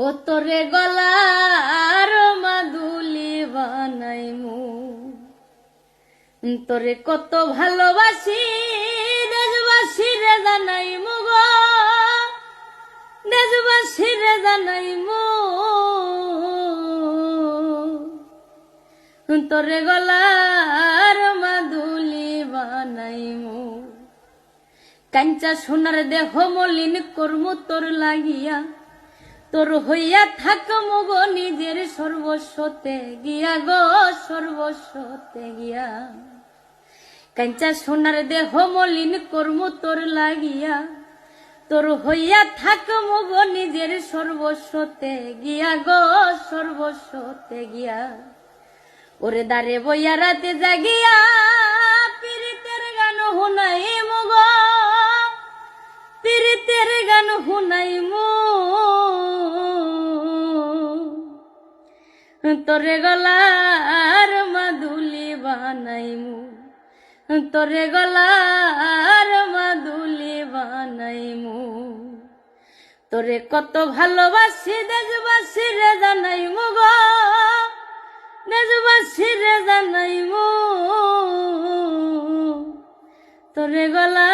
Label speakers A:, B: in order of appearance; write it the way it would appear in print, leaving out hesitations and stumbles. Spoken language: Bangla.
A: ও তোরে গলার মাদুলি বানাইমু, তোরে কত ভালোবাসি দেশবাসী রে জানাইমু গো, দেশবাসী রে জানাইমু। তোরে গলার মাদুলি বানাইমু, কাঞ্চা সোনার দেহ মলিন করমু তোর লাগিয়া, তোর হইয়া থাকমু গো নিজের সর্বস্বতে গিয়া গো, সর্বস্বতে গিয়া। কাঞ্চা সোনার দেহ মলিন করমু তোর লাগিয়া, তোর হইয়া থাকমু গো নিজের সর্বস্বতে গিয়া গো, সর্বস্বতে গিয়া। ওরে দারে বইয়া রাতে জাগিয়া পীড়িতের গান শুনাইমু গো, পীড়িতের গান শুনাইমু। তোরে গলার মাদুলি বানাইমু, তোরে গলার মাদুলি বানাইমু। তোরে কত ভালোবাসি দেশবাসী রে জানাইমু গো, দেশবাসী রে জানাইমু। তোরে গলা